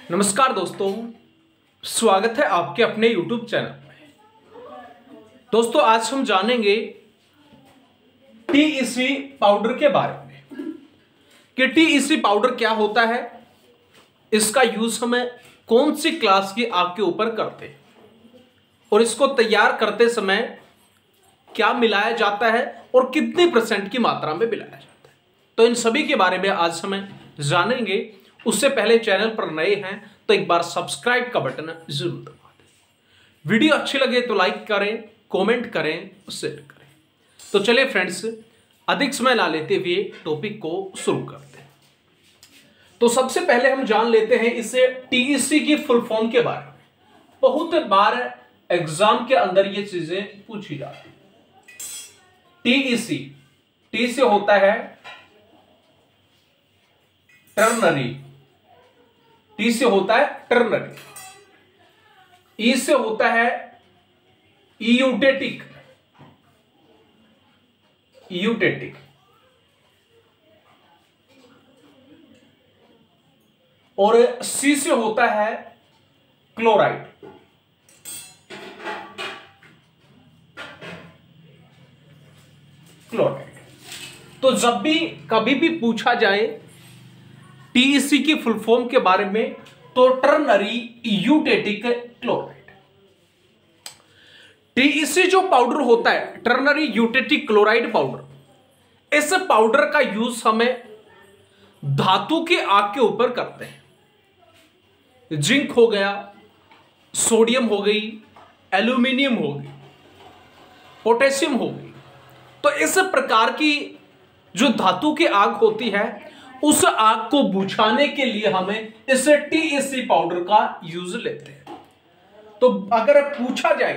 नमस्कार दोस्तों, स्वागत है आपके अपने YouTube चैनल में। दोस्तों, आज हम जानेंगे TEC पाउडर के बारे में कि TEC पाउडर क्या होता है, इसका यूज हमें कौन सी क्लास की आग के ऊपर करते हैं और इसको तैयार करते समय क्या मिलाया जाता है और कितनी % की मात्रा में मिलाया जाता है। तो इन सभी के बारे में आज हमें जानेंगे। उससे पहले चैनल पर नए हैं तो एक बार सब्सक्राइब का बटन जरूर दबा दें। वीडियो अच्छी लगे तो लाइक करें, कमेंट करें, शेयर करें। तो चलिए फ्रेंड्स, अधिक समय ना लेते हुए टॉपिक को शुरू करते हैं। तो सबसे पहले हम जान लेते हैं इससे TEC की फुल फॉर्म के बारे में। बहुत बार एग्जाम के अंदर ये चीजें पूछी जाती हैं। TEC, T से होता है टर्नरी, T से होता है टर्नरी, E से होता है यूटेटिक, यूटेटिक, और C से होता है क्लोराइड। क्लोराइड। तो जब भी कभी भी पूछा जाए TEC की फुल फॉर्म के बारे में तो टर्नरी यूटेटिक क्लोराइड। TEC जो पाउडर होता है, टर्नरी यूटेटिक क्लोराइड पाउडर, इस पाउडर का यूज हमें धातु के आग के ऊपर करते हैं। जिंक हो गया, सोडियम हो गई, एल्यूमिनियम हो गई, पोटेशियम हो गई। तो इस प्रकार की जो धातु की आग होती है, उस आग को बुझाने के लिए हमें इस TEC पाउडर का यूज लेते हैं। तो अगर पूछा जाए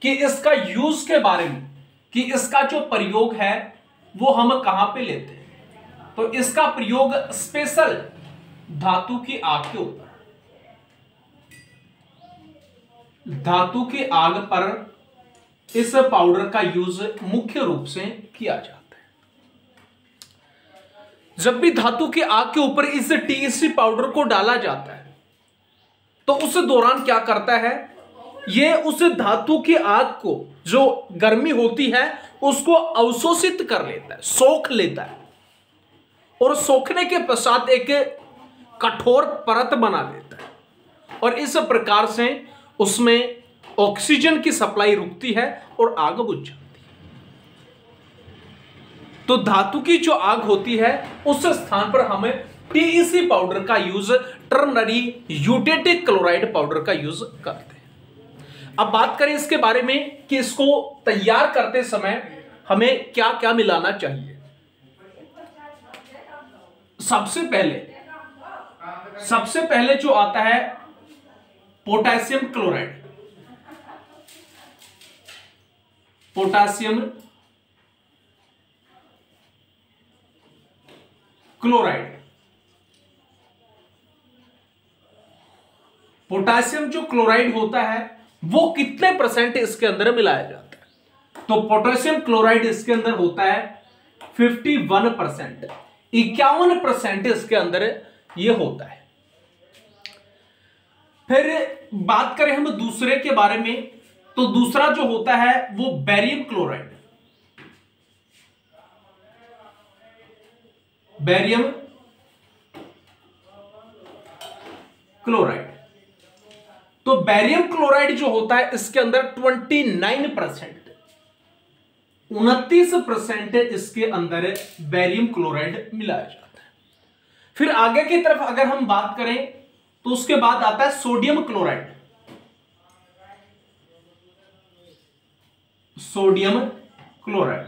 कि इसका यूज के बारे में, कि इसका जो प्रयोग है वो हम कहां पे लेते हैं, तो इसका प्रयोग स्पेशल धातु की आग के ऊपर, धातु की आग पर इस पाउडर का यूज मुख्य रूप से किया जाता है। जब भी धातु की आग के ऊपर इस TEC पाउडर को डाला जाता है तो उस दौरान क्या करता है, यह उस धातु की आग को, जो गर्मी होती है, उसको अवशोषित कर लेता है, सोख लेता है, और सोखने के पश्चात एक कठोर परत बना देता है, और इस प्रकार से उसमें ऑक्सीजन की सप्लाई रुकती है और आग बुझ जाती है। तो धातु की जो आग होती है उस स्थान पर हमें TEC पाउडर का use, ternary eutectic chloride powder का यूज करते हैं। अब बात करें इसके बारे में कि इसको तैयार करते समय हमें क्या क्या मिलाना चाहिए। सबसे पहले जो आता है potassium chloride, potassium chloride. Potassium जो क्लोराइड होता है वो कितने % इसके अंदर मिलाया जाता है, तो पोटेशियम क्लोराइड इसके अंदर होता है 51%, 51% इसके अंदर ये होता है। फिर बात करें हम दूसरे के बारे में, तो दूसरा जो होता है वो बेरियम क्लोराइड, बेरियम क्लोराइड। तो बेरियम क्लोराइड जो होता है इसके अंदर 29%, 29% इसके अंदर बेरियम क्लोराइड मिलाया जाता है। फिर आगे की तरफ अगर हम बात करें तो उसके बाद आता है सोडियम क्लोराइड, सोडियम क्लोराइड।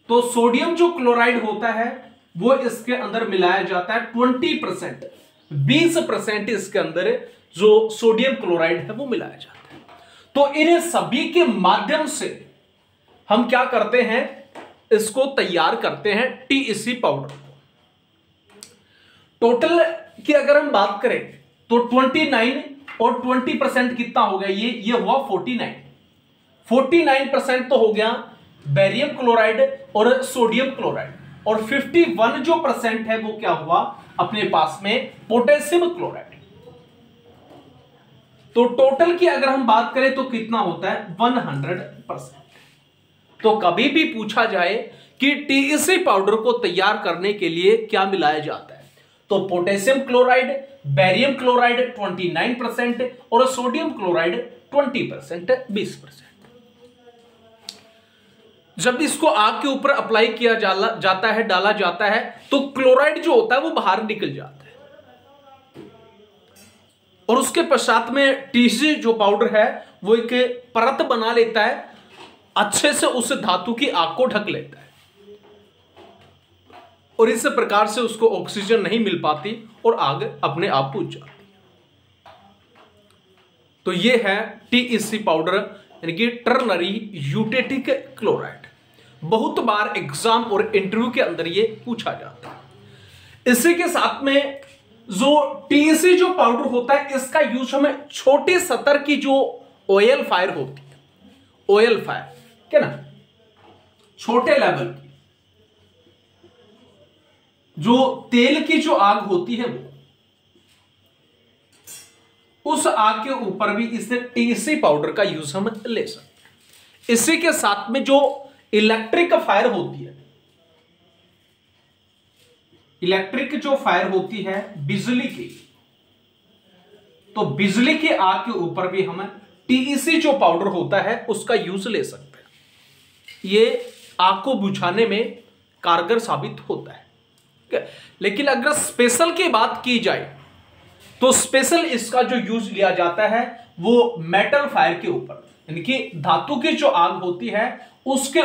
तो सोडियम जो क्लोराइड होता है वो इसके अंदर मिलाया जाता है 20%, 20% इसके अंदर जो सोडियम क्लोराइड है वो मिलाया जाता है। तो इन सभी के माध्यम से हम क्या करते हैं, इसको तैयार करते हैं TEC पाउडर को। टोटल की अगर हम बात करें तो 29 और 20% कितना हो गया, ये हुआ 49% तो हो गया बेरियम क्लोराइड और सोडियम क्लोराइड, और 51 जो % है वो क्या हुआ, अपने पास में पोटेशियम क्लोराइड। तो टोटल की अगर हम बात करें तो कितना होता है 100%। तो कभी भी पूछा जाए कि टीईसी पाउडर को तैयार करने के लिए क्या मिलाया जाता है, तो पोटेशियम क्लोराइड, बेरियम क्लोराइड 29% और सोडियम क्लोराइड 20%, 20%। जब इसको आग के ऊपर अप्लाई किया जाता है, डाला जाता है, तो क्लोराइड जो होता है वो बाहर निकल जाता है और उसके पश्चात में टीईसी जो पाउडर है वो एक परत बना लेता है, अच्छे से उस धातु की आग को ढक लेता है और इस प्रकार से उसको ऑक्सीजन नहीं मिल पाती और आग अपने आप बुझ जाती है। तो ये है टीईसी पाउडर यानी कि टर्नरी यूटेटिक क्लोराइड। बहुत बार एग्जाम और इंटरव्यू के अंदर ये पूछा जाता है। इसी के साथ में जो टीईसी जो पाउडर होता है इसका यूज हमें छोटे स्तर की जो ऑयल फायर होती है, ऑयल फायर क्या ना, छोटे लेवल की जो तेल की जो आग होती है वो, उस आग के ऊपर भी इस टीईसी पाउडर का यूज हम ले सकते हैं। इसी के साथ में जो इलेक्ट्रिक फायर होती है, इलेक्ट्रिक जो फायर होती है बिजली की, तो बिजली की आग के ऊपर भी हम टीईसी जो पाउडर होता है उसका यूज ले सकते हैं। ये आग को बुझाने में कारगर साबित होता है। लेकिन अगर स्पेशल की बात की जाए तो स्पेशल इसका जो यूज लिया जाता है वो मेटल फायर के ऊपर, यानी कि धातु की जो आग होती है उसके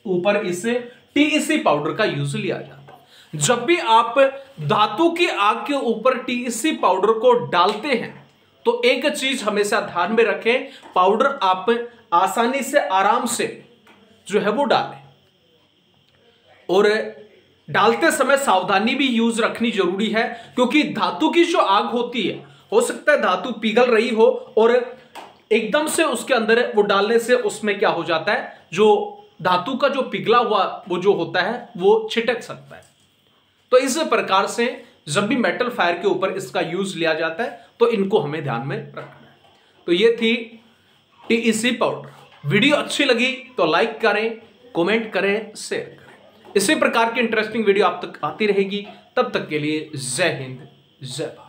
ऊपर इस टीईसी पाउडर का यूज लिया जाता है। जब भी आप धातु की आग के ऊपर टीईसी पाउडर को डालते हैं तो एक चीज हमेशा ध्यान में रखें, पाउडर आप आसानी से आराम से जो है वो डालें और डालते समय सावधानी भी यूज रखनी जरूरी है, क्योंकि धातु की जो आग होती है हो सकता है धातु पिघल रही हो और एकदम से उसके अंदर वो डालने से उसमें क्या हो जाता है, जो धातु का जो पिघला हुआ वो जो होता है वो छिटक सकता है। तो इस प्रकार से जब भी मेटल फायर के ऊपर इसका यूज लिया जाता है तो इनको हमें ध्यान में रखना है। तो ये थी टीईसी पाउडर। वीडियो अच्छी लगी तो लाइक करें, कमेंट करें, शेयर करें। इसी प्रकार की इंटरेस्टिंग वीडियो आप तक आती रहेगी। तब तक के लिए जय हिंद, जय भारत।